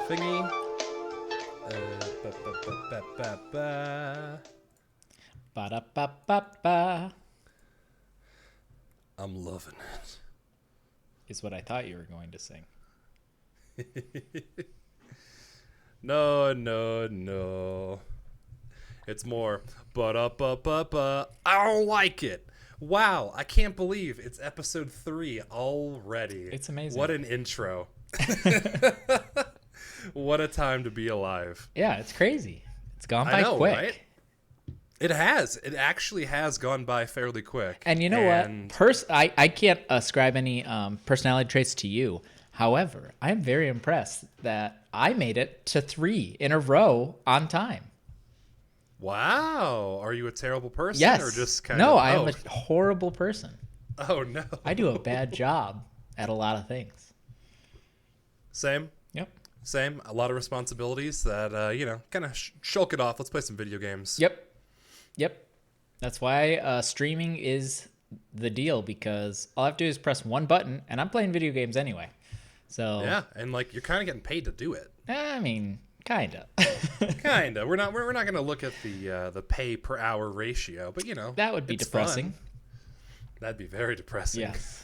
Thingy. Ba, ba, ba, ba, ba, ba. Ba-da-ba-ba-ba I'm loving it. is what I thought you were going to sing. No, no, no. It's more ba-da-ba-ba-ba. I don't like it. Wow, I can't believe it's episode 3 already. It's amazing. What an intro. What a time to be alive. Yeah, it's crazy. It's gone by I know, quick. right? It has. It actually has gone by fairly quick. And you know what? I can't ascribe any personality traits to you. However, I'm very impressed that I made it to 3 in a row on time. Wow. Are you a terrible person? Yes. Or just kind no, of... I am a horrible person. Oh, no. I do a bad job at a lot of things. Same. Yep. Same. A lot of responsibilities that, kind of shulk it off. Let's play some video games. Yep. That's why streaming is the deal, because all I have to do is press one button, and I'm playing video games anyway. So Yeah, and you're kind of getting paid to do it. I mean, kinda. Kinda. We're not gonna look at the pay per hour ratio, but That would be it's depressing. fun. That'd be very depressing. Yes.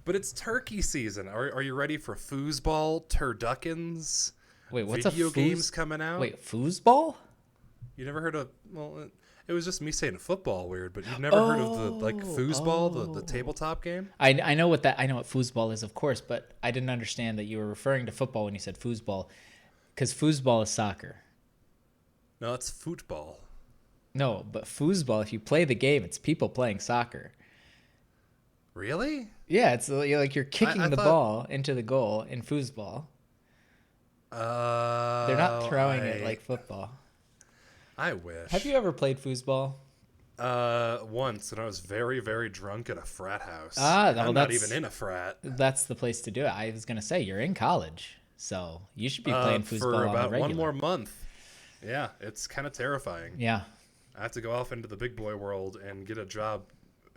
But it's turkey season. Are you ready for foosball, turduckens? Wait, what's video a games coming out? Wait, foosball? You never heard of? Well, it was just me saying football weird, but you've never heard of the foosball, the tabletop game? I know what foosball is, of course, but I didn't understand that you were referring to football when you said foosball, because foosball is soccer. No, it's football. No, but foosball, if you play the game, it's people playing soccer. Really? Yeah, it's like you're kicking the ball into the goal in foosball. They're not throwing it like football. I wish. Have you ever played foosball? Once, and I was very, very drunk at a frat house. Well, I'm not even in a frat. That's the place to do it. I was gonna say you're in college, so you should be playing foosball for on the about regular. one more month. Yeah, it's kind of terrifying. Yeah. I have to go off into the big boy world and get a job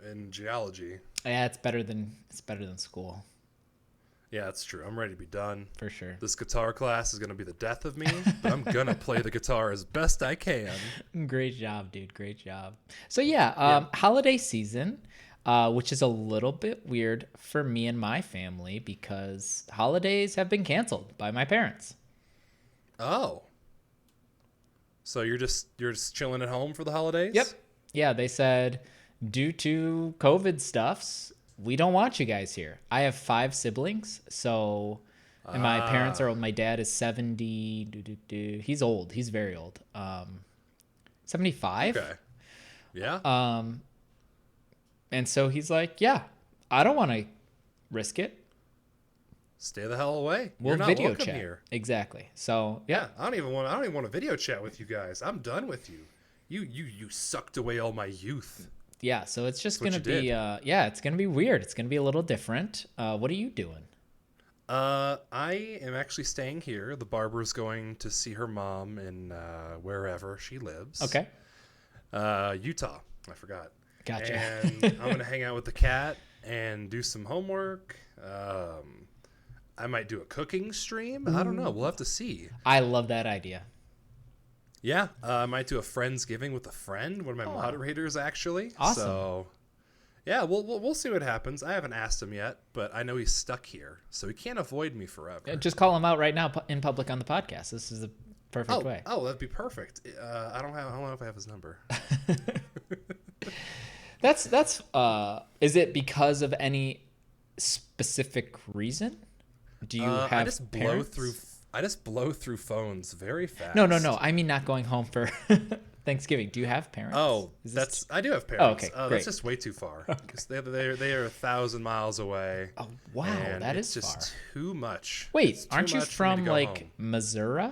in geology. Yeah, it's better than school. Yeah, that's true. I'm ready to be done. For sure. This guitar class is going to be the death of me, but I'm going to play the guitar as best I can. Great job, dude. Great job. So yeah, holiday season, which is a little bit weird for me and my family because holidays have been canceled by my parents. Oh. So you're just chilling at home for the holidays? Yep. Yeah, they said due to COVID stuffs, we don't want you guys here. I have 5 siblings, so and my parents are old. My dad is 70. He's old. He's very old. 75. Okay. Yeah. And so he's like, yeah, I don't want to risk it. Stay the hell away. We'll You're not video welcome chat. here. Exactly. So yeah. I don't even want to video chat with you guys. I'm done with you. You sucked away all my youth. Yeah, so it's just That's gonna what you be did. it's gonna be weird. It's gonna be a little different. What are you doing? I am actually staying here. The barber's going to see her mom in wherever she lives. Okay. Utah. I forgot. Gotcha. And I'm gonna hang out with the cat and do some homework. I might do a cooking stream. I don't know. We'll have to see. I love that idea. Yeah, I might do a Friendsgiving with a friend, one of my moderators, actually. Awesome. So, yeah, we'll see what happens. I haven't asked him yet, but I know he's stuck here, so he can't avoid me forever. Just call him out right now in public on the podcast. This is the perfect way. Oh, that'd be perfect. I don't know if I have his number. That's is it because of any specific reason? Do you have I just parents? I just blow through phones very fast. No. I mean, not going home for Thanksgiving. Do you have parents? Oh, I do have parents. Oh, okay, great. That's just way too far. Because they are 1,000 miles away. Oh, wow, and that it's is just far. too much. Wait, It's too aren't you much for me to from go like home. Missouri?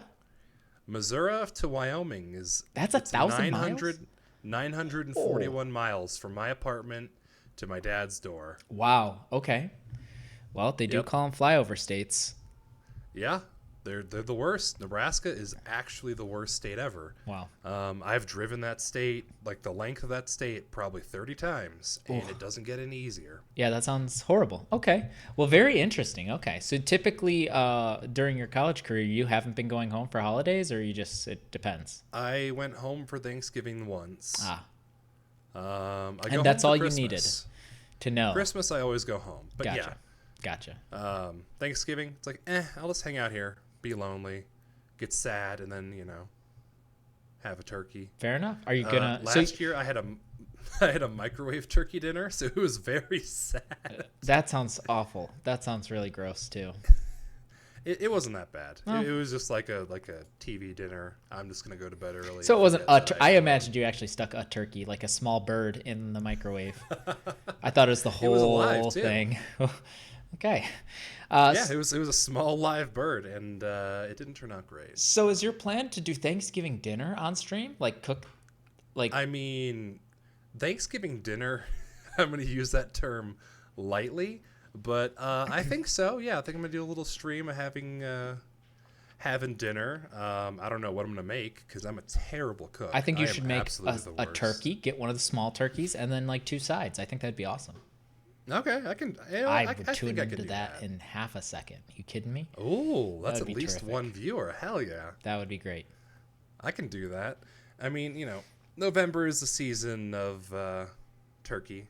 Missouri to Wyoming is That's 1,000 miles? 941 miles from my apartment to my dad's door. Wow. Okay. Well, they do Yep. call them flyover states. Yeah. They're the worst. Nebraska is actually the worst state ever. Wow. I've driven that state, like the length of that state, probably 30 times, and it doesn't get any easier. Yeah, that sounds horrible. Okay. Well, very interesting. Okay. So typically during your college career, you haven't been going home for holidays, or it depends? I went home for Thanksgiving once. Ah. I And that's all you needed to know. Christmas, I always go home. But Gotcha. Thanksgiving, it's like, I'll just hang out here, be lonely, get sad, and then, have a turkey. Fair enough. Are you gonna? Last year, I had a microwave turkey dinner, so it was very sad. That sounds awful. That sounds really gross too. It wasn't that bad. Oh. It was just like a TV dinner. I'm just gonna go to bed early. So it wasn't I imagined you actually stuck a turkey, like a small bird, in the microwave. I thought it was the whole alive, too. thing. Okay. It was a small live bird, and it didn't turn out great. So is your plan to do Thanksgiving dinner on stream? Like cook? I mean, Thanksgiving dinner, I'm going to use that term lightly, but I think so. Yeah, I think I'm going to do a little stream of having dinner. I don't know what I'm going to make because I'm a terrible cook. I think you should make a worst. turkey, get one of the small turkeys, and then like 2 sides. I think that'd be awesome. Okay, I can. I would tune into that in half a second. You kidding me? Oh, that's at be least terrific. one viewer. Hell yeah. That would be great. I can do that. I mean, November is the season of turkey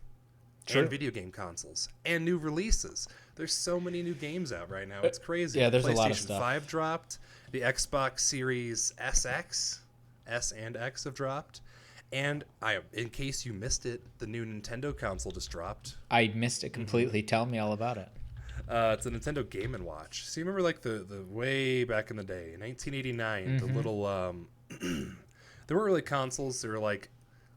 True. and video game consoles and new releases. There's so many new games out right now. It's crazy. Yeah, there's PlayStation a lot of stuff. 5 dropped. The Xbox Series S and X have dropped. And in case you missed it, the new Nintendo console just dropped. I missed it completely. Mm-hmm. Tell me all about it. It's a Nintendo Game & Watch. So you remember like the way back in the day, 1989, the little there weren't really consoles. They were like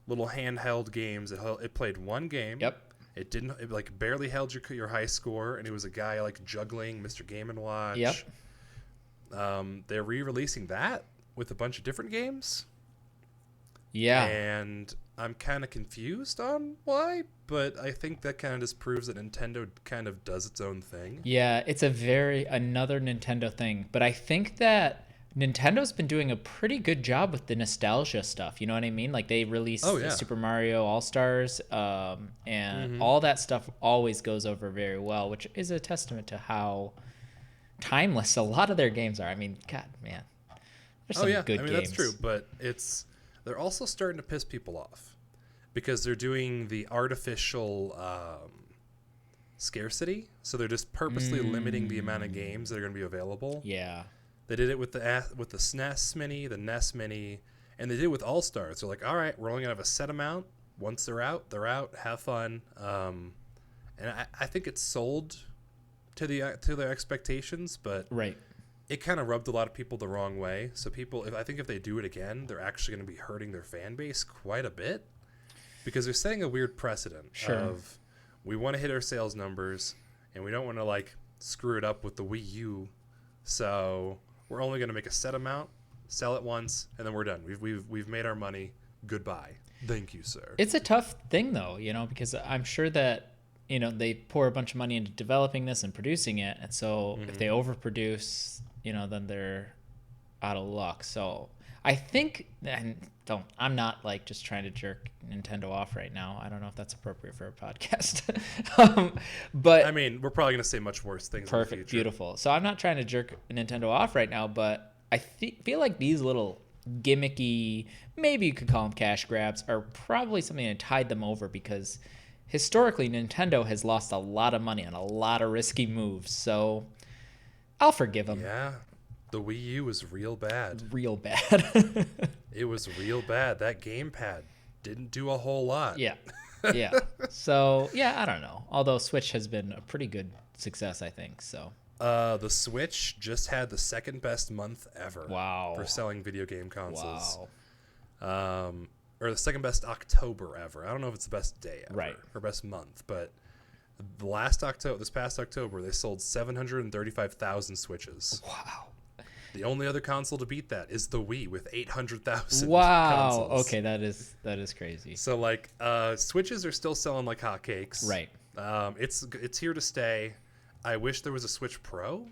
little handheld games. It played one game. Yep. It like barely held your high score, and it was a guy like juggling Mr. Game & Watch. Yep. They're re-releasing that with a bunch of different games. Yeah. And I'm kind of confused on why, but I think that kind of just proves that Nintendo kind of does its own thing. Yeah, it's another Nintendo thing. But I think that Nintendo's been doing a pretty good job with the nostalgia stuff. You know what I mean? Like they released Super Mario All-Stars, and all that stuff always goes over very well, which is a testament to how timeless a lot of their games are. I mean, God, man. There's some good games. That's true, but they're also starting to piss people off because they're doing the artificial scarcity. So they're just purposely limiting the amount of games that are going to be available. Yeah. They did it with the SNES Mini, the NES Mini, and they did it with All Stars. They're like, all right, we're only going to have a set amount. Once they're out, have fun. And I think it's sold to their expectations, but right. It kind of rubbed a lot of people the wrong way. So I think if they do it again, they're actually going to be hurting their fan base quite a bit because they're setting a weird precedent of we want to hit our sales numbers and we don't want to like screw it up with the Wii U. So we're only going to make a set amount, sell it once, and then we're done. We've made our money. Goodbye. Thank you, sir. It's a tough thing though, because I'm sure that they pour a bunch of money into developing this and producing it, and so if they overproduce, then they're out of luck. So I think, I'm not like just trying to jerk Nintendo off right now. I don't know if that's appropriate for a podcast. But I mean, we're probably going to say much worse things. Perfect, in the future. Beautiful. So I'm not trying to jerk Nintendo off right now, but I feel like these little gimmicky, maybe you could call them cash grabs, are probably something that tied them over because historically Nintendo has lost a lot of money on a lot of risky moves. So I'll forgive them. Yeah. The Wii U was real bad. Real bad. It was real bad. That gamepad didn't do a whole lot. Yeah. Yeah. So, I don't know. Although Switch has been a pretty good success, I think. So. The Switch just had the second best month ever. Wow. For selling video game consoles. Wow. Or the second best October ever. I don't know if it's the best day ever. Right. Or best month, but this past October, they sold 735,000 Switches. Wow. The only other console to beat that is the Wii with 800,000 Wow. consoles. Okay, that is crazy. So like Switches are still selling like hotcakes. Right. It's here to stay. I wish there was a Switch Pro.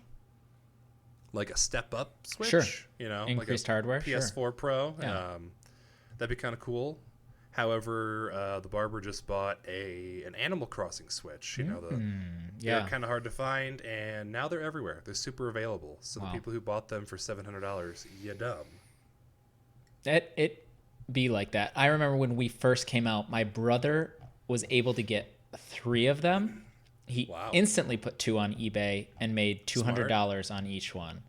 like a step up Switch. Sure. You know, Increased like a hardware. PS4 Pro. Yeah. That'd be kind of cool. However, the barber just bought an Animal Crossing Switch. You know, they're kind of hard to find, and now they're everywhere. They're super available. So the people who bought them for $700, you dumb. It be like that. I remember when we first came out, my brother was able to get 3 of them. He instantly put 2 on eBay and made $200 on each one.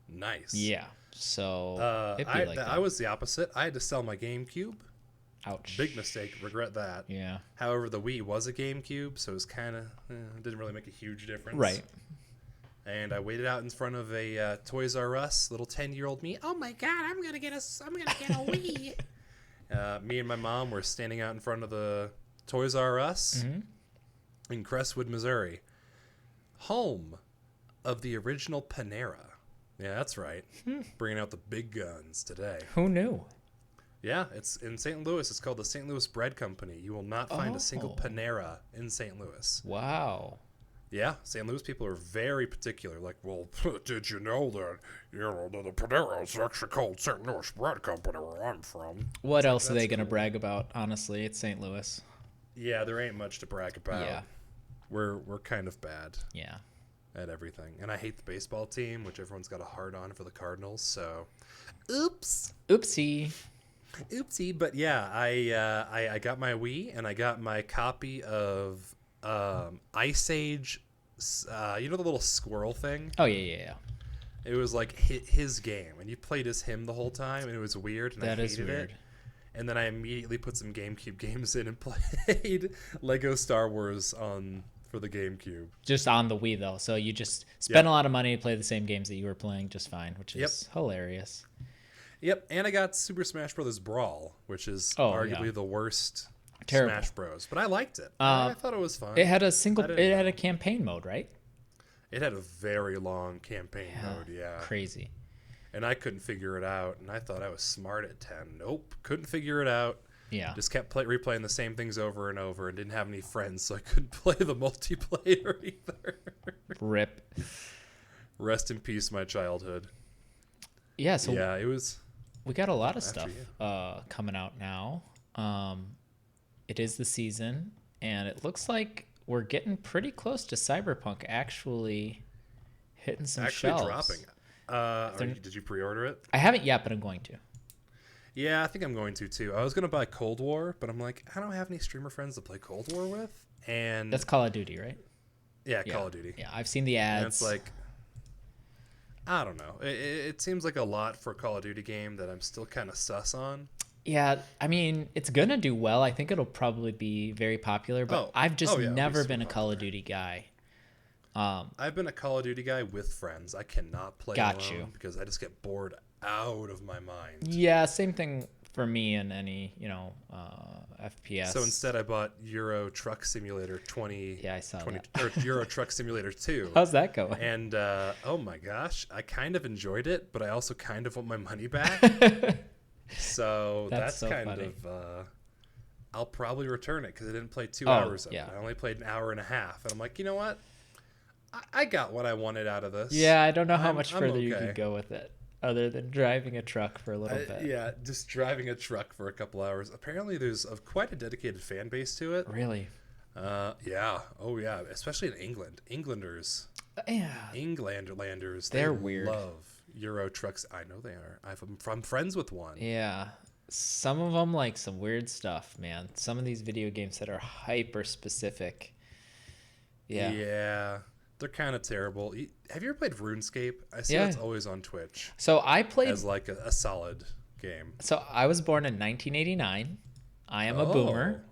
Nice. Yeah. So it'd be like that. I was the opposite. I had to sell my GameCube. Ouch. Big mistake. Regret that. Yeah. However, the Wii was a GameCube, so it was kind of didn't really make a huge difference. Right. And I waited out in front of a Toys R Us, little 10-year-old me. Oh my God, I'm gonna get a Wii. Me and my mom were standing out in front of the Toys R Us in Crestwood, Missouri, home of the original Panera. Yeah, that's right. Bringing out the big guns today. Who knew? Yeah, it's in St. Louis. It's called the St. Louis Bread Company. You will not find a single Panera in St. Louis. Wow. Yeah, St. Louis people are very particular. Like, well, did you know that, the Panera is actually called St. Louis Bread Company where I'm from? What else are they going to brag about, honestly? It's St. Louis. Yeah, there ain't much to brag about. Yeah. We're kind of bad. Yeah. At everything. And I hate the baseball team, which everyone's got a hard on for the Cardinals, so oops. Oopsie. But yeah, I got my Wii and I got my copy of Ice Age, the little squirrel thing. Oh yeah. It was like his game, and you played as him the whole time, and it was weird, and that I hated it. And then I immediately put some GameCube games in and played Lego Star Wars for the GameCube. Just on the Wii though, so you just spent a lot of money to play the same games that you were playing just fine, which is hilarious. Yep, and I got Super Smash Bros. Brawl, which is arguably the worst Smash Bros. But I liked it. I thought it was fun. It had a campaign mode, right? It had a very long campaign mode, yeah. Crazy. And I couldn't figure it out, and I thought I was smart at 10. Nope, couldn't figure it out. Yeah. Just kept replaying the same things over and over and didn't have any friends, so I couldn't play the multiplayer either. Rip. Rest in peace, my childhood. Yeah, so yeah, it was... We got a lot of stuff coming out now. It is the season, and it looks like we're getting pretty close to Cyberpunk actually hitting some shelves. Dropping. Did you pre-order it? I haven't yet, but I'm going to. Yeah, I think I'm going to too. I was going to buy Cold War, but I'm like, I don't have any streamer friends to play Cold War with. And that's Call of Duty, right? Yeah, Call of Duty. Yeah, I've seen the ads. And it's like, I don't know. It seems like a lot for a Call of Duty game that I'm still kind of sus on. Yeah, I mean, it's going to do well. I think it'll probably be very popular, but I've just never been a Call of Duty guy. I've been a Call of Duty guy with friends. I cannot play alone because I just get bored out of my mind. Yeah, same thing for me in any, FPS. So instead I bought Euro Truck Simulator 20. Yeah, I saw that. Or Euro Truck Simulator 2. How's that going? And oh my gosh, I kind of enjoyed it, but I also kind of want my money back. So that's so kind funny. I'll probably return it because I didn't play 2 hours of it. I only played an hour and a half. And I'm like, you know what? I got what I wanted out of this. Yeah, I don't know how much further you could go with it other than driving a truck for a little bit. Yeah, just driving a truck for a couple hours. Apparently there's quite a dedicated fan base to it. Really? Yeah. Oh, yeah. Especially in England. Englanders. Yeah. Englanders. They're weird. Love Euro trucks. I know they are. I'm friends with one. Yeah. Some of them like some weird stuff, man. Some of these video games that are hyper specific. Yeah. Yeah. They're kind of terrible. Have you ever played RuneScape? I see that's always on Twitch. So I played as like a solid game. So I was born in 1989. I am a boomer.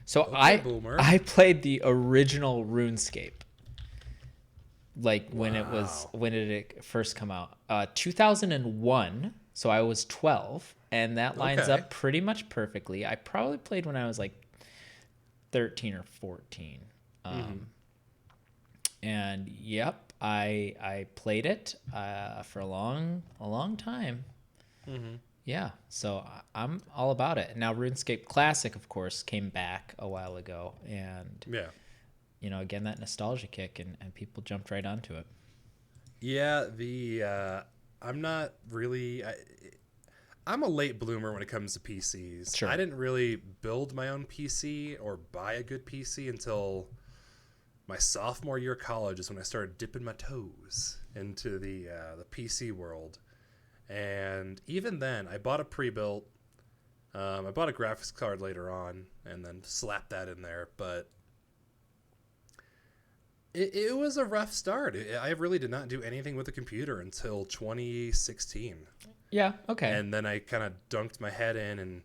So I played the original RuneScape. Like when it first come out. 2001. So I was 12, and that lines up pretty much perfectly. I probably played when I was like 13 or 14. And yep, I played it for a long time. Yeah, so I'm all about it. Now RuneScape Classic, of course, came back a while ago, and again that nostalgia kick, and people jumped right onto it. Yeah, I'm not really. I'm a late bloomer when it comes to PCs. Sure. I didn't really build my own PC or buy a good PC until my sophomore year of college is when I started dipping my toes into the PC world. And even then, I bought a pre-built. I bought a graphics card later on, and then slapped that in there. But it was a rough start. I really did not do anything with the computer until 2016. Yeah. Okay. And then I kind of dunked my head in and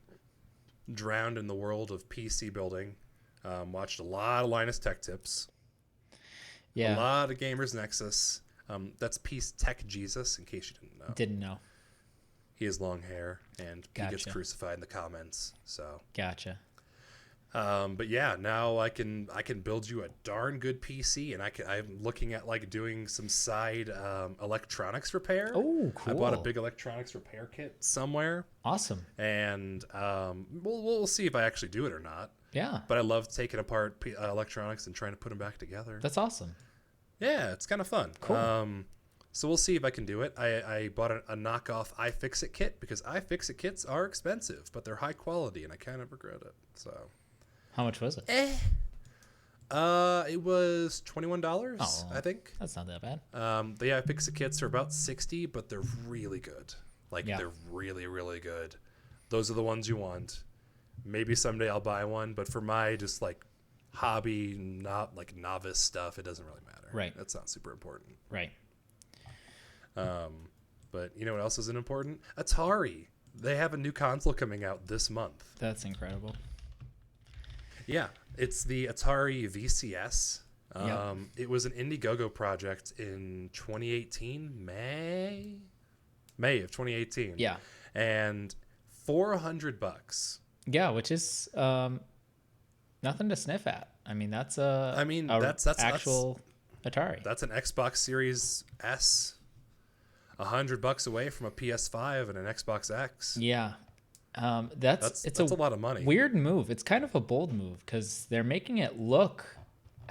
drowned in the world of PC building. Watched a lot of Linus Tech Tips, a Yeah. lot of Gamers Nexus. That's Peace Tech Jesus, in case you didn't know. Didn't know. He has long hair, and he gets Gotcha. crucified in the comments. So, Gotcha. but yeah, now I can build you a darn good PC, and I'm looking at like doing some side electronics repair. Oh, I bought a cool. big electronics repair kit somewhere, Awesome. and we'll see if I actually do it or not. Yeah. But I love taking apart electronics and trying to put them back together. That's awesome. Yeah, it's kind of fun. Cool. So we'll see if I can do it. I bought a knockoff iFixit kit because iFixit kits are expensive, but they're high quality, and I kind of regret it. So, How much was it? it was $21, Oh. I think. That's not that bad. The iFixit kits are about 60, but they're really good. Like Yeah. they're really, really good. Those are the ones you want. Maybe someday I'll buy one, but for my just like hobby, not like novice stuff, it doesn't really matter. Right. That's not super important. Right. But you know what else isn't important? Atari. They have a new console coming out this month. That's incredible. Yeah, it's the Atari VCS. Yep. It was an Indiegogo project in 2018, May of 2018. Yeah. And $400. Yeah, which is nothing to sniff at. I mean, that's a I mean, a that's actual Atari. That's an Xbox Series S. $100 away from a PS5 and an Xbox X. Yeah. That's a lot of money. Weird move. It's kind of a bold move because they're making it look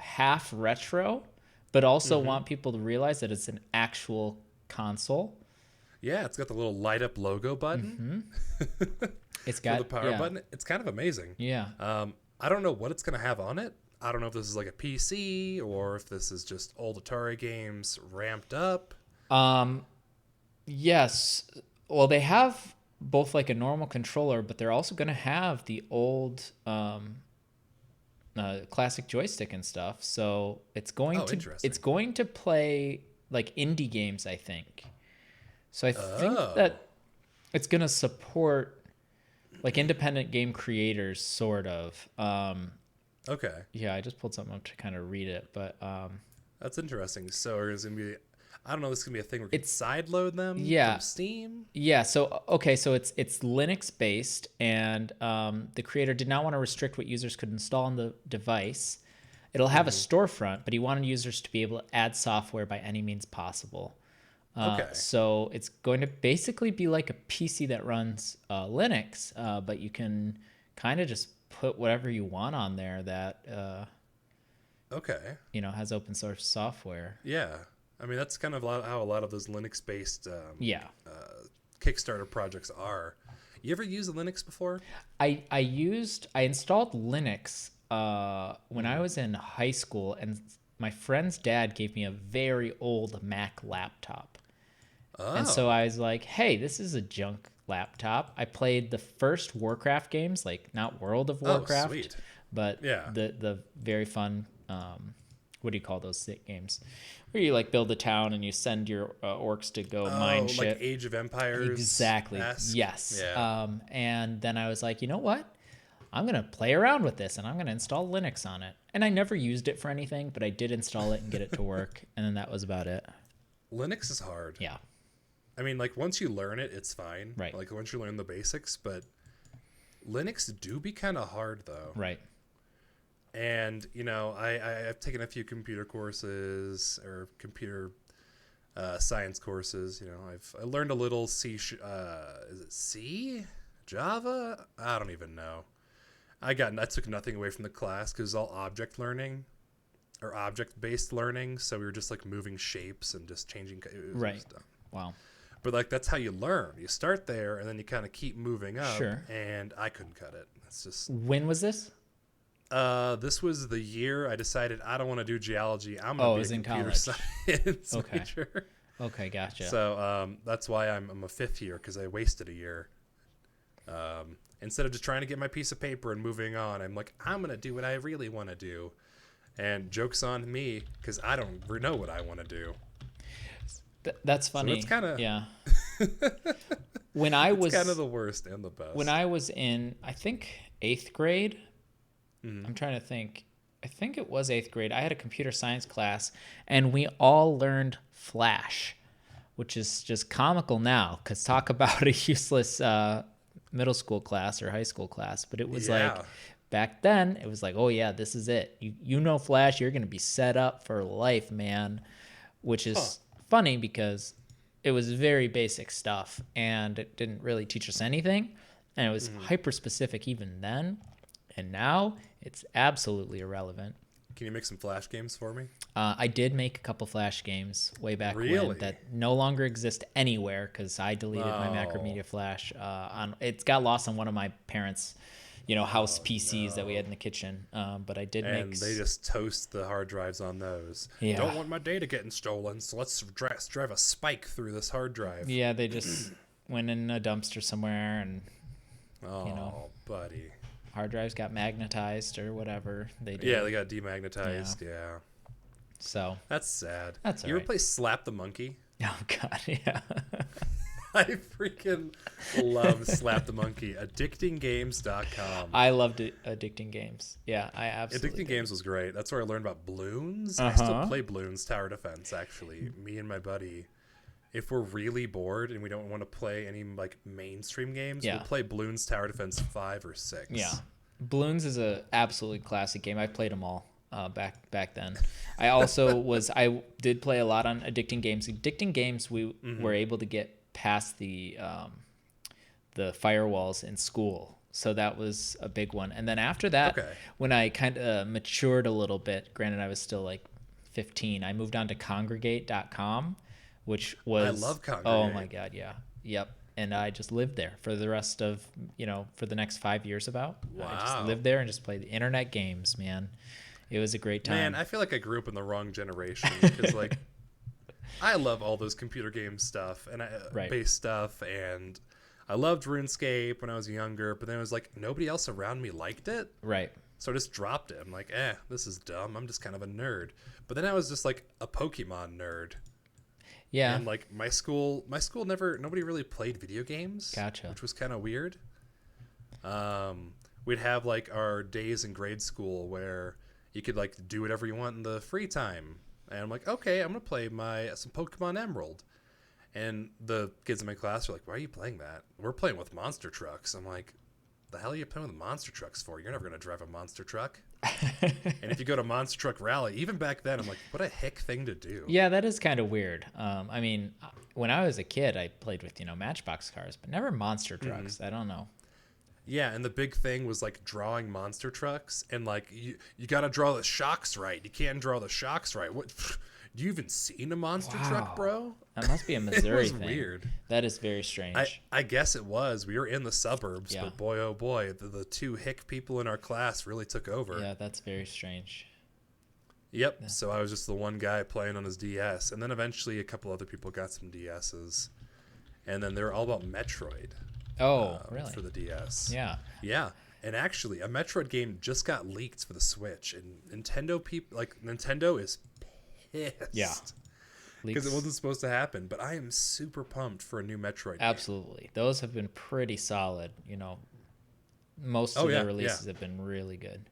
half retro, but also want people to realize that it's an actual console. Yeah, it's got the little light up logo button. It's For got the power yeah. button. It's kind of amazing. Yeah. I don't know what it's going to have on it. I don't know if this is like a PC or if this is just old Atari games ramped up. Yes. Well, they have both like a normal controller, but they're also going to have the old classic joystick and stuff. So it's going interesting. it's going to play like indie games, I think. So I think that it's going to support like independent game creators, sort of. Okay. Yeah, I just pulled something up to kind of read it, but That's interesting. So it's going to be, I don't know, this is going to be a thing where you can side load them from Steam? yeah. So okay, so it's Linux based, and the creator did not want to restrict what users could install on the device. It'll have a storefront, but he wanted users to be able to add software by any means possible. Okay. So it's going to basically be like a PC that runs Linux, but you can kind of just put whatever you want on there that Okay. has open source software. Yeah. I mean, that's kind of how a lot of those Linux-based Kickstarter projects are. You ever used Linux before? I installed Linux when I was in high school, and my friend's dad gave me a very old Mac laptop. And so I was like, hey, this is a junk laptop. I played the first Warcraft games, like not World of Warcraft, sweet. but Yeah. the very fun, what do you call those games? Where you like build a town and you send your orcs to go mine shit. Like Age of Empires. Exactly. Yes. Yeah. And then I was like, you know what? I'm going to play around with this and I'm going to install Linux on it. And I never used it for anything, but I did install it and get it to work. And then that was about it. Linux is hard. Yeah. I mean, like, once you learn it, it's fine. Right. Like, once you learn the basics, but Linux do be kind of hard, though. Right. And, I've taken a few computer courses or computer science courses. I learned a little C. Is it C? Java? I don't even know. I took nothing away from the class because it's all object learning. or object-based learning, so we were just like moving shapes and just changing. It was dumb. Wow. But like that's how you learn. You start there and then you kind of keep moving up. Sure. And I couldn't cut it. It's just. When was this? This was the year I decided I don't want to do geology. I'm gonna be a computer science major. Okay, gotcha. So that's why I'm a fifth year, because I wasted a year. Instead of just trying to get my piece of paper and moving on, I'm like, I'm gonna do what I really want to do. And joke's on me, because I don't know what I want to do. That's funny. So it's kind of When I was kind of the worst and the best. When I was in, I think 8th grade. I'm trying to think. I think it was 8th grade. I had a computer science class, and we all learned Flash, which is just comical now. Because talk about a useless middle school class or high school class, but it was like. Back then, it was like, oh, yeah, this is it. You know Flash, you're going to be set up for life, man, which is funny because it was very basic stuff, and it didn't really teach us anything, and it was hyper-specific even then, and now it's absolutely irrelevant. Can you make some Flash games for me? I did make a couple Flash games way back when that no longer exist anywhere because I deleted my Macromedia Flash. It's got lost on one of my parents' house PCs that we had in the kitchen. But I did make. And they just toast the hard drives on those. Yeah. Don't want my data getting stolen, so let's drive a spike through this hard drive. Yeah, they just went in a dumpster somewhere, and buddy, hard drives got magnetized or whatever they did. Yeah, they got demagnetized. Yeah. So that's sad. That's all you right. ever play Slap the Monkey? Oh God, yeah. I freaking love Slap the Monkey. Addictinggames.com. I loved Addicting Games. Yeah, I absolutely Addicting Games was great. That's where I learned about balloons. Uh-huh. I still play balloons, tower defense, actually. Me and my buddy, if we're really bored and we don't want to play any like mainstream games, we'll play balloons, tower defense 5 or 6. Yeah. Balloons is a absolutely classic game. I played them all back then. I also I did play a lot on Addicting Games. Addicting Games, we were able to get past the firewalls in school, so that was a big one. And then after that, when I kind of matured a little bit, granted I was still like 15, I moved on to congregate.com, which was I love Congregate. Oh my God, yeah. Yep. And I just lived there for the rest of, for the next 5 years about. Wow. I just lived there and just played the internet games, man. It was a great time. Man, I feel like I grew up in the wrong generation because like I love all those computer game stuff and base stuff, and I loved RuneScape when I was younger, but then it was like nobody else around me liked it. Right. So I just dropped it. I'm like, this is dumb. I'm just kind of a nerd. But then I was just like a Pokemon nerd. Yeah. And like my school nobody really played video games. Gotcha. Which was kind of weird. We'd have like our days in grade school where you could like do whatever you want in the free time. And I'm like, okay, I'm going to play some Pokemon Emerald. And the kids in my class are like, why are you playing that? We're playing with monster trucks. I'm like, the hell are you playing with monster trucks for? You're never going to drive a monster truck. And if you go to Monster Truck Rally, even back then, I'm like, what a hick thing to do. Yeah, that is kind of weird. I mean, when I was a kid, I played with, Matchbox cars, but never monster trucks. I don't know. Yeah, and the big thing was like drawing monster trucks, and like you got to draw the shocks right. You can't draw the shocks right. What? Do you even seen a monster truck, bro? That must be a Missouri It was thing. Weird. That is very strange. I guess it was. We were in the suburbs, but boy, oh boy, the two hick people in our class really took over. Yeah, that's very strange. Yep. Yeah. So I was just the one guy playing on his DS, and then eventually a couple other people got some DSs, and then they were all about Metroid. Oh, really? For the DS. Yeah. Yeah. And actually, a Metroid game just got leaked for the Switch, and Nintendo is pissed. Yeah. Because it wasn't supposed to happen, but I am super pumped for a new Metroid game. Absolutely. Those have been pretty solid, Most of their releases have been really good.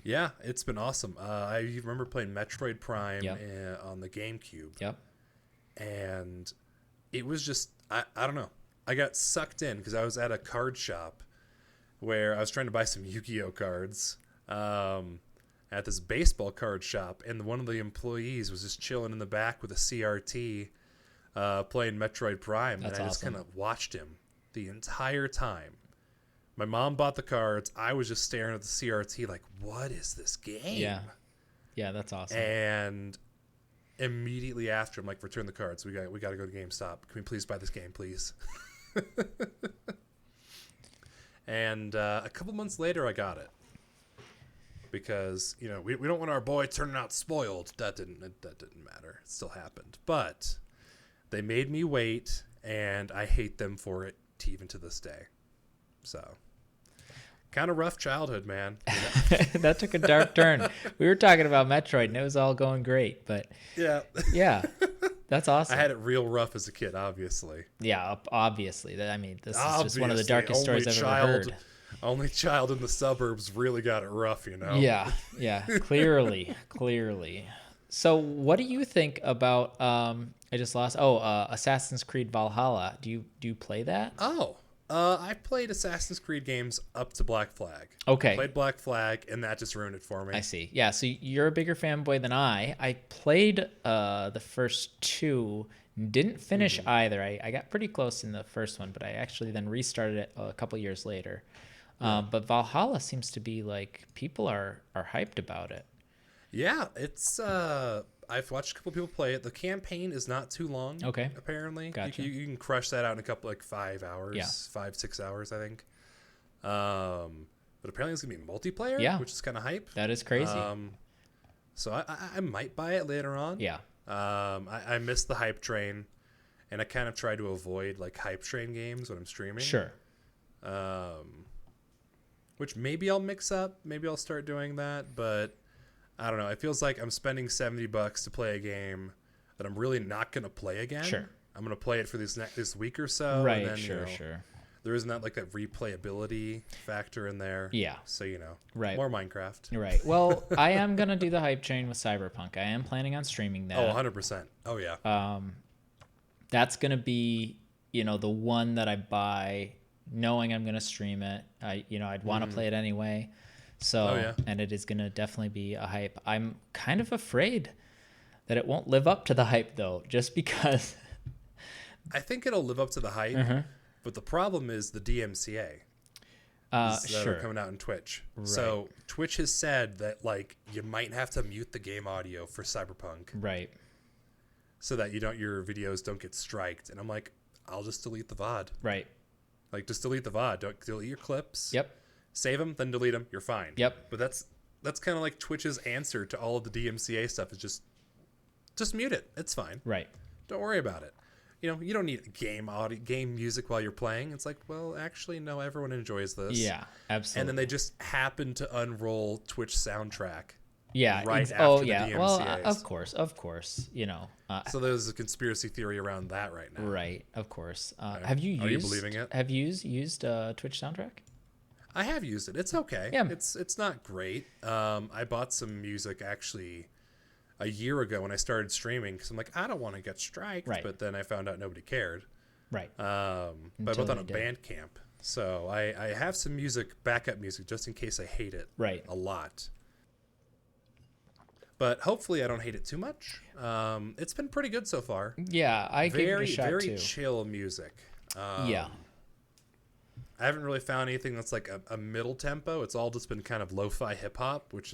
Yeah, it's been awesome. I remember playing Metroid Prime on the GameCube. Yep. And it was just, I don't know. I got sucked in because I was at a card shop where I was trying to buy some Yu-Gi-Oh cards at this baseball card shop, and one of the employees was just chilling in the back with a CRT playing Metroid Prime. That's and I just kind of watched him the entire time. My mom bought the cards. I was just staring at the CRT like, what is this game? Yeah. Yeah, that's awesome. And immediately after, I'm like, return the cards. We got to go to GameStop. Can we please buy this game, please? And a couple months later, I got it. Because, we don't want our boy turning out spoiled. That didn't matter. It still happened. But they made me wait, and I hate them for it even to this day. So, kind of rough childhood, man. That took a dark turn. We were talking about Metroid, and it was all going great. But yeah, that's awesome. I had it real rough as a kid, obviously. Yeah, obviously. This is just one of the darkest stories I've ever heard. Only child in the suburbs really got it rough, Yeah, clearly. So what do you think about, I just lost, Assassin's Creed Valhalla. Do you play that? Oh, I played Assassin's Creed games up to Black Flag. Okay. I played Black Flag, and that just ruined it for me. I see. Yeah, so you're a bigger fanboy than I. I played the first two, didn't finish either. I got pretty close in the first one, but I actually then restarted it a couple years later. But Valhalla seems to be like people are hyped about it. Yeah, it's I've watched a couple people play it. The campaign is not too long. Okay. Apparently, Gotcha. You can crush that out in a couple 5 hours. Yeah. 5-6 hours, I think. But apparently it's gonna be multiplayer. Yeah. Which is kind of hype. That is crazy. So I might buy it later on. Yeah. I missed the hype train, and I kind of try to avoid hype train games when I'm streaming. Sure. Which maybe I'll mix up. Maybe I'll start doing that, but I don't know. It feels like I'm spending $70 to play a game that I'm really not going to play again. Sure. I'm going to play it for this week or so. Right, and then, sure. There isn't that replayability factor in there. Yeah. So, right. More Minecraft. Right. Well, I am going to do the hype train with Cyberpunk. I am planning on streaming that. Oh, 100%. Oh, yeah. That's going to be, the one that I buy knowing I'm going to stream it. I'd want to play it anyway. So, and it is going to definitely be a hype. I'm kind of afraid that it won't live up to the hype though, just because. I think it'll live up to the hype, but the problem is the DMCA. That are coming out on Twitch. Right. So Twitch has said that you might have to mute the game audio for Cyberpunk. Right. So that your videos don't get striked. And I'm like, I'll just delete the VOD. Right. Just delete the VOD. Don't delete your clips. Yep. Save them, then delete them. You're fine. Yep. But that's kind of like Twitch's answer to all of the DMCA stuff is just mute it. It's fine. Right. Don't worry about it. You don't need game music while you're playing. It's like, well, actually, no, everyone enjoys this. Yeah, absolutely. And then they just happen to unroll Twitch soundtrack. Yeah. Right after the DMCAs. Well, of course. So there's a conspiracy theory around that right now. Right. Of course. Are you believing it? Have you used Twitch soundtrack? I have used it. It's okay. Yeah. It's not great. I bought some music actually a year ago when I started streaming because I'm like, I don't want to get striked. Right. But then I found out nobody cared. Right. But I bought that on Bandcamp. So I have some backup music, just in case I hate it. Right. A lot. But hopefully I don't hate it too much. It's been pretty good so far. Yeah, I gave it a shot too. Very chill music. Yeah. I haven't really found anything that's a middle tempo. It's all just been kind of lo-fi hip-hop, which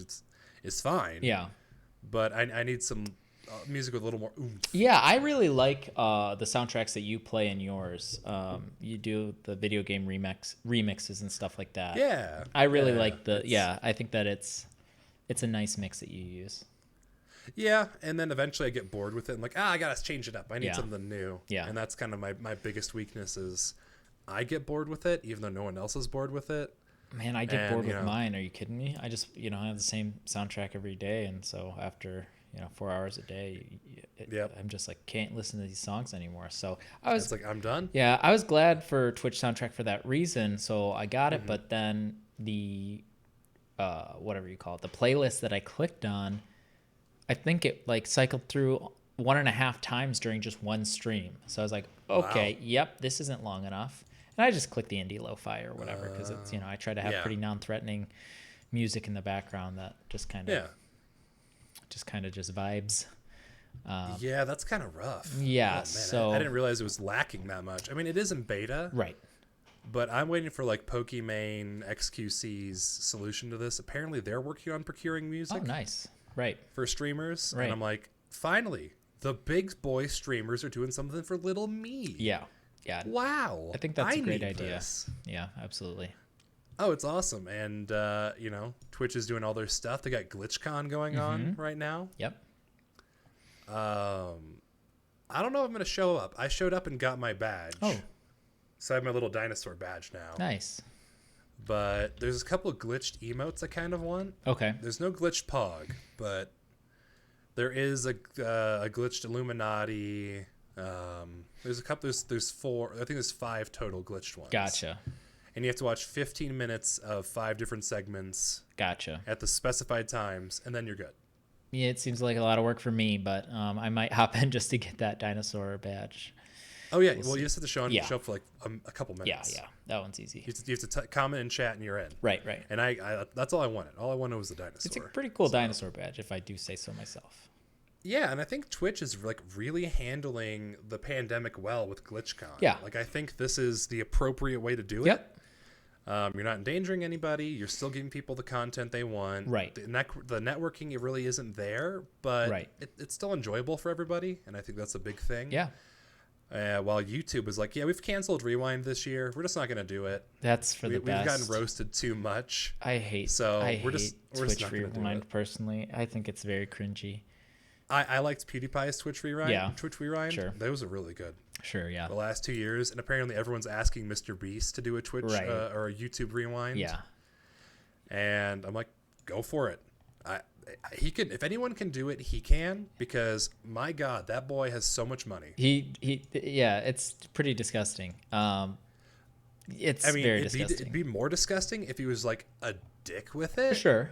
is fine. Yeah. But I need some music with a little more oomph. Yeah, I really like the soundtracks that you play in yours. You do the video game remixes and stuff like that. Yeah. I really like I think that it's a nice mix that you use. Yeah, and then eventually I get bored with it. I'm like, I gotta change it up. I need something new. Yeah. And that's kind of my biggest weakness is I get bored with it, even though no one else is bored with it. Man, I get bored with mine. Are you kidding me? I just, I have the same soundtrack every day, and so after 4 hours a day, I'm just can't listen to these songs anymore. So it's I'm done. Yeah, I was glad for Twitch soundtrack for that reason. So I got it, but then the whatever you call it, the playlist that I clicked on, I think it cycled through 1.5 times during just one stream. So I was like, okay, Yep, this isn't long enough. And I just clicked the indie lo-fi or whatever because it's I try to have pretty non-threatening music in the background that just kind of just vibes. Yeah, that's kind of rough. Yeah, I didn't realize it was lacking that much. I mean, it is in beta, right? But I'm waiting for Pokimane XQC's solution to this. Apparently, they're working on procuring music. Oh, nice. Right. for streamers. Right. And I'm like, finally, the big boy streamers are doing something for little me. Yeah. Yeah. Wow. I think that's a great need idea. this. Yeah, absolutely. Oh, it's awesome. And, Twitch is doing all their stuff. They got GlitchCon going on right now. Yep. I don't know if I'm going to show up. I showed up and got my badge. Oh. So I have my little dinosaur badge now. Nice. But there's a couple of glitched emotes I kind of want. Okay. There's no glitched Pog, but there is a glitched Illuminati. There's a couple. There's 4. I think there's 5 total glitched ones. Gotcha. And you have to watch 15 minutes of 5 different segments Gotcha. at the specified times, and then you're good. Yeah, it seems like a lot of work for me, but I might hop in just to get that dinosaur badge. Oh yeah, well you just have to show up for like a couple Yeah, minutes. yeah, that one's easy. You have to comment and chat, and you're in. Right. And I that's all I wanted. All I wanted was the dinosaur. It's a pretty cool dinosaur badge, if I do say so myself. Yeah, and I think Twitch is like really handling the pandemic well with GlitchCon. Yeah. Like I think this is the appropriate way to do it. Yep. You're not endangering anybody. You're still giving people the content they want. Right. The networking, it really isn't there, but Right. it's still enjoyable for everybody, and I think that's a big thing. Yeah. While YouTube is like, yeah, we've canceled Rewind this year. We're just not going to do it. That's for the best. We've gotten roasted too much. I hate Twitch Twitch Rewind personally. I think it's very cringy. I liked PewDiePie's Twitch Rewind. Yeah. Twitch Rewind. Sure. Those are really good. Sure, yeah. The last 2 years, and apparently everyone's asking Mr. Beast to do a Twitch Right. or a YouTube Rewind. Yeah. And I'm like, go for it. He can. If anyone can do it, he can. Because my God, that boy has so much money. Yeah, it's pretty disgusting. It's very disgusting. It'd be more disgusting if he was like a dick with it. Sure.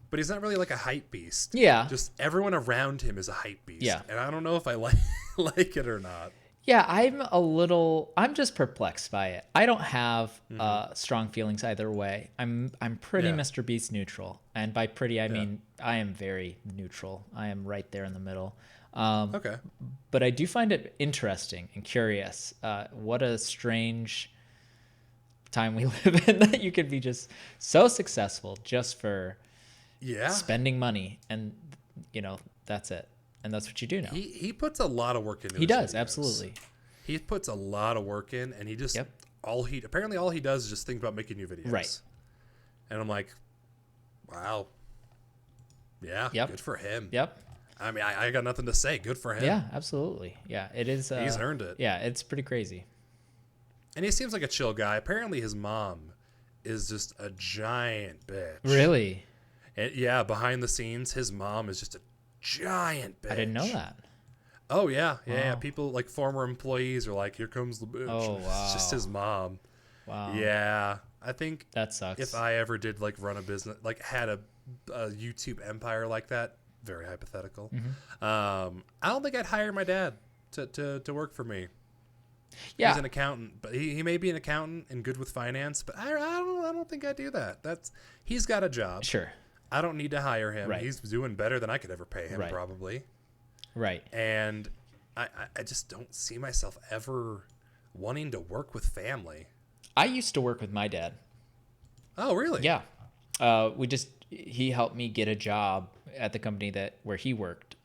But he's not really like a hype beast. Yeah. Just everyone around him is a hype beast. Yeah. And I don't know if I like it or not. Yeah, I'm just perplexed by it. I don't have strong feelings either way. I'm pretty Mr. Beast neutral. And by pretty, I mean, I am very neutral. I am right there in the middle. Okay. But I do find it interesting and curious. What a strange time we live in that you could be just so successful just for spending money. And, that's it. And that's what you do now. He puts a lot of work into He does, videos. absolutely. He puts a lot of work in, and he just all he does is just think about making new videos. Right. And I'm like, wow. Yeah, good for him. Yep. I mean, I got nothing to say. Good for him. Yeah, absolutely. Yeah, it is. He's earned it. Yeah, it's pretty crazy. And he seems like a chill guy. Apparently, his mom is just a giant bitch. Really? And yeah, behind the scenes, his mom is just a giant bitch. I didn't know that. Oh yeah. Wow. People like former employees are like, "Here comes the bitch." Oh wow. It's just his mom. Wow. Yeah, I think that sucks. if I ever did like run a business, like had a YouTube empire like that, very hypothetical. I don't think I'd hire my dad to work for me. Yeah. He's an accountant, but he may be an accountant and good with finance, but I don't think I'd do that. He's got a job. Sure. I don't need to hire him. Right. He's doing better than I could ever pay him, Right. probably. Right. And I just don't see myself ever wanting to work with family. I used to work with my dad. Oh, really? Yeah. He helped me get a job at the company where he worked,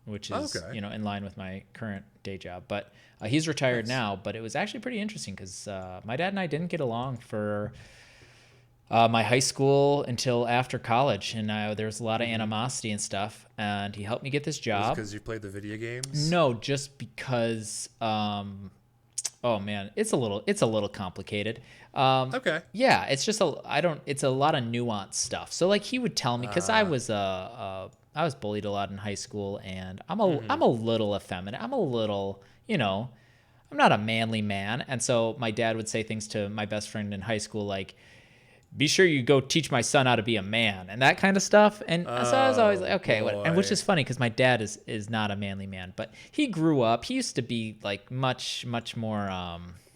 which is, in line with my current day job. But he's retired now, but it was actually pretty interesting because my dad and I didn't get along for my high school until after college. And there was a lot of animosity and stuff. And he helped me get this job. Because you played the video games? No, just because, oh man, it's a little complicated. Okay. Yeah, it's just it's a lot of nuanced stuff. So like he would tell me, because I was bullied a lot in high school, and I'm a little effeminate. I'm a little, I'm not a manly man. And so my dad would say things to my best friend in high school like, be sure you go teach my son how to be a man, and that kind of stuff. And so I was always like, okay, what? And which is funny because my dad is not a manly man, but he grew up. He used to be like much more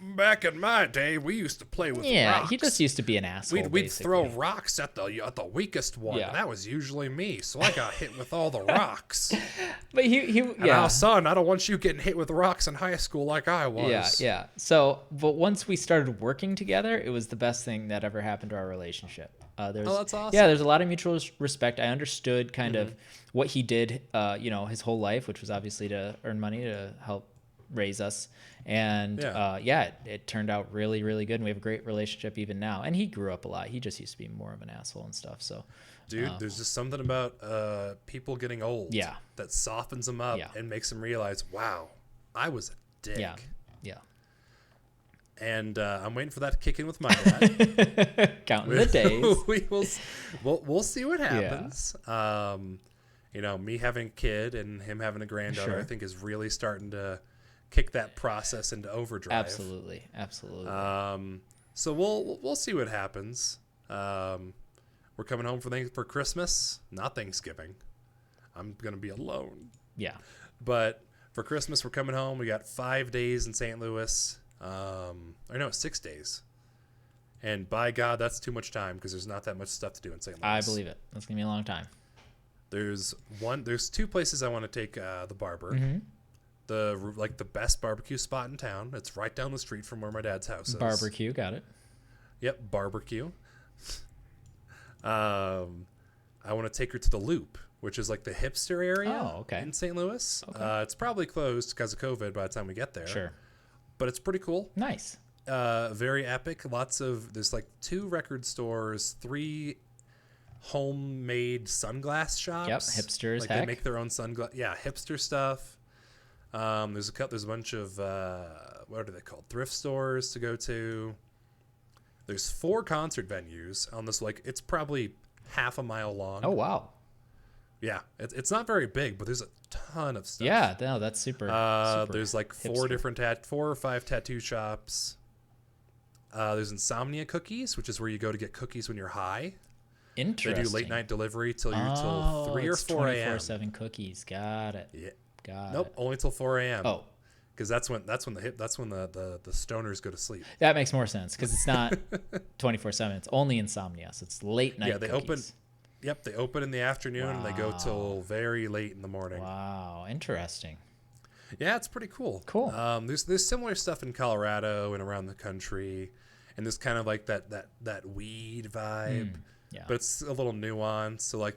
Back in my day, we used to play with Yeah, rocks. he just used to be an asshole. We'd basically. throw rocks at the weakest one, Yeah. and that was usually me. So I got hit with all the rocks. But he And yeah. now, son, I don't want you getting hit with rocks in high school like I was. Yeah. So, but once we started working together, it was the best thing that ever happened to our relationship. There's, that's awesome. Yeah, there's a lot of mutual respect. I understood kind of what he did, his whole life, which was obviously to earn money to help raise us. And it turned out really, really good. And we have a great relationship even now. And he grew up a lot. He just used to be more of an asshole and stuff. So, Dude, there's just something about people getting old that softens them up and makes them realize, wow, I was a dick. Yeah. And I'm waiting for that to kick in with my dad. Counting the days. We'll see what happens. Me having a kid and him having a granddaughter, I think is really starting to kick that process into overdrive. Absolutely. So we'll see what happens. We're coming home for Christmas, not Thanksgiving. I'm gonna be alone. Yeah. But for Christmas, we're coming home. We got 5 days in St. Louis. 6 days. And by God, that's too much time because there's not that much stuff to do in St. Louis. I believe it. That's gonna be a long time. There's two places I want to take the barber. The best barbecue spot in town. It's right down the street from where my dad's house is. Barbecue, got it. Yep, barbecue. I want to take her to the Loop, which is like the hipster area in St. Louis. Okay. It's probably closed because of COVID by the time we get there. Sure. But it's pretty cool. Nice. Very epic. There's like 2 record stores, 3 homemade sunglass shops. Yep, hipsters. Like they make their own sunglass. Yeah, hipster stuff. There's a bunch of what are they called? Thrift stores to go to. There's 4 concert venues on this. Like it's probably half a mile long. Oh wow. Yeah, it's not very big, but there's a ton of stuff. Yeah, no, that's super. There's like 4 or 5 tattoo shops. There's Insomnia Cookies, which is where you go to get cookies when you're high. Interesting. They do late night delivery till 3 or 4 a.m. 24/7 cookies. Got it. Yeah. Got Nope, it. only till 4 a.m. Oh, because that's when the stoners go to sleep. that makes more sense because it's not 24/7. It's only Insomnia, so it's late night. Yeah, they cookies. open. Yep, they open in the afternoon and they go till very late in the morning. Wow, interesting. Yeah, it's pretty cool. Cool. There's similar stuff in Colorado and around the country, and there's kind of like that weed vibe. Yeah. But it's a little nuanced. So like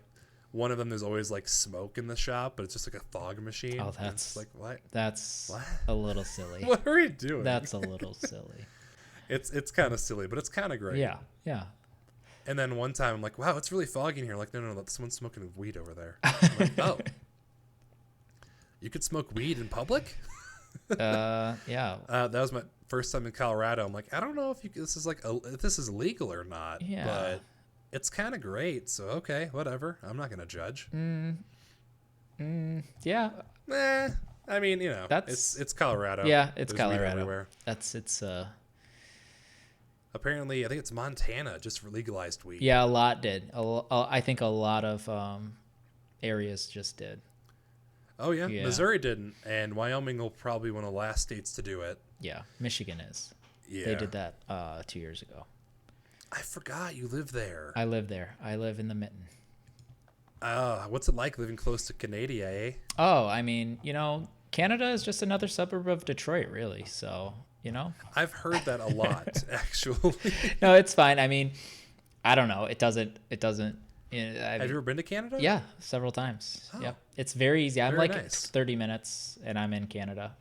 one of them, there's always like smoke in the shop, but it's just like a fog machine. Oh, And that's it's like what? That's What? a little silly. What are you doing? That's a little silly. It's kind of silly, but it's kind of great. Yeah. Yeah. And then one time I'm like, wow, it's really foggy in here. Like, no, someone's smoking weed over there. I'm like, oh, you could smoke weed in public? Yeah. That was my first time in Colorado. I'm like, I don't know if this is legal or not. Yeah. But it's kind of great. So okay, whatever. I'm not gonna judge. Yeah. I mean, it's Colorado. Yeah, it's There's weed Colorado. everywhere. It's Apparently, I think it's Montana just legalized weed. Yeah, a lot did. I think a lot of areas just did. Oh yeah. Yeah. Missouri didn't, and Wyoming will probably one of the last states to do it. Yeah, Michigan is. Yeah. They did that 2 years ago. I forgot you live there. I live there. I live in the Mitten. What's it like living close to Canada, eh? Oh, I mean, Canada is just another suburb of Detroit, really. So, I've heard that a lot, actually. No, it's fine. I mean, I don't know. It doesn't. Have you ever been to Canada? Yeah, several times. Oh. Yep. It's very easy. I'm Very like nice. 30 minutes and I'm in Canada.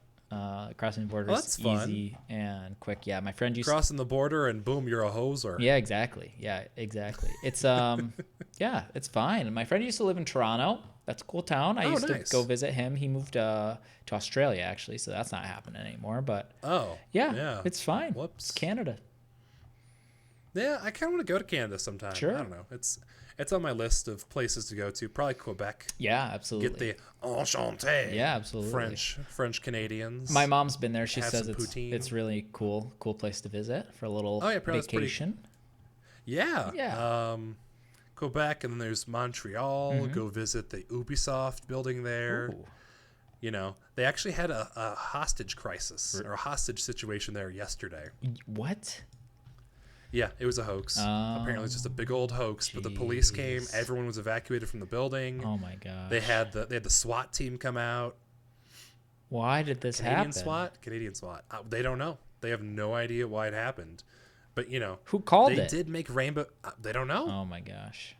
Crossing the border is that's fun. easy and quick. Yeah, my friend used Crossing the border and boom, you're a hoser. Yeah, exactly. Yeah, exactly. It's yeah, it's fine. My friend used to live in Toronto. That's a cool town. I used nice. to go visit him. He moved to Australia actually, so that's not happening anymore, but Oh. yeah. It's fine. Whoops. It's Canada. Yeah, I kind of want to go to Canada sometime. Sure. I don't know. It's on my list of places to go to. Probably Quebec. Yeah, absolutely. Get the enchanté. Yeah, absolutely. French Canadians. My mom's been there. She Have says some poutine. it's really cool place to visit for a little probably it's pretty- vacation. Yeah. Yeah. Quebec, and then there's Montreal. Go visit the Ubisoft building there. Ooh. They actually had a hostage crisis or a hostage situation there yesterday. What? Yeah, it was a hoax. Apparently, it's just a big old hoax. But the police came. Everyone was evacuated from the building. Oh my gosh. They had the SWAT team come out. Why did this happen? Canadian SWAT. They don't know. They have no idea why it happened. But who called it? They did make Rainbow. They don't know. Oh my gosh.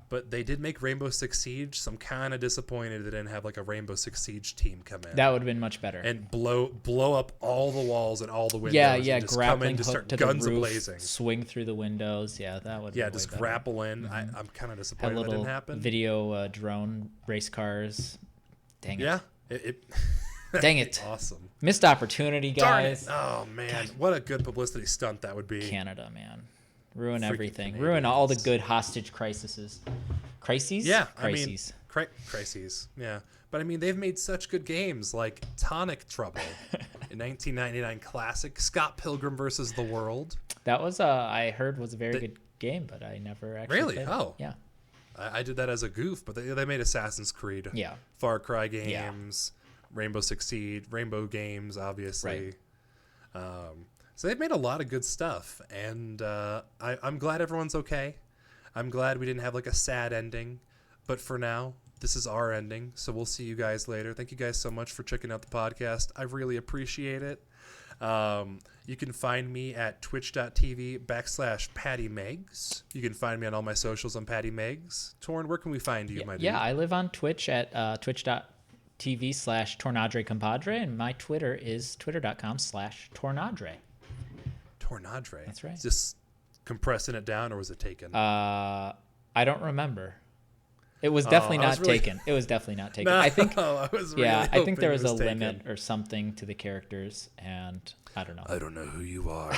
But they did make Rainbow Six Siege. So I'm kind of disappointed they didn't have like a Rainbow Six Siege team come in. That would have been much better. And blow up all the walls and all the windows. Yeah, and just grappling come in to start to guns the roof, ablazing. swing through the windows. Yeah, that would. Yeah, just grapple in. Mm-hmm. I'm kind of Had disappointed that little didn't happen. video drone race cars. Dang it. Yeah, it Dang it. Awesome. Missed opportunity, guys. Darn it. Oh man, what a good publicity stunt that would be. Canada, man. Ruin Freaking everything. Canadians. Ruin all the good hostage crises. Crises? Yeah, Crises. I mean, crises. Yeah, but I mean, they've made such good games like Tonic Trouble, a 1999 classic. Scott Pilgrim versus the World. That was I heard was a very good game, but I never actually Really? played it. Oh. Yeah. I did that as a goof, but they made Assassin's Creed. Yeah. Far Cry games, Rainbow Six Siege, Rainbow games, obviously. Right. So they've made a lot of good stuff, and I'm glad everyone's okay. I'm glad we didn't have like a sad ending, but for now, this is our ending. So we'll see you guys later. Thank you guys so much for checking out the podcast. I really appreciate it. You can find me at twitch.tv/PattyMegs. You can find me on all my socials on Patty Megs. Torn, where can we find you, my dude? Yeah, I live on Twitch at twitch.tv/Tornadre, and my Twitter is twitter.com/Tornadre. Tornadre. That's right. Just compressing it down, or was it taken? I don't remember. It was definitely not taken. It was definitely not taken. No, I think. I was really I think there was hoping a it taken. limit or something to the characters, and I don't know. I don't know who you are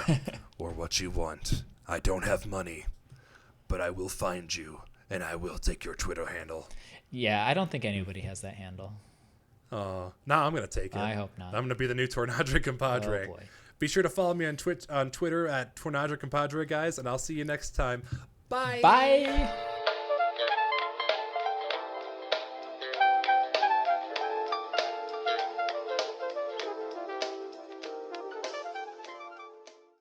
or what you want. I don't have money, but I will find you, and I will take your Twitter handle. Yeah, I don't think anybody has that handle. No, I'm gonna take it. I hope not. I'm gonna be the new Tornadre Compadre. Oh boy. Be sure to follow me on Twitter at Tornadre Compadre, guys, and I'll see you next time. Bye. Bye.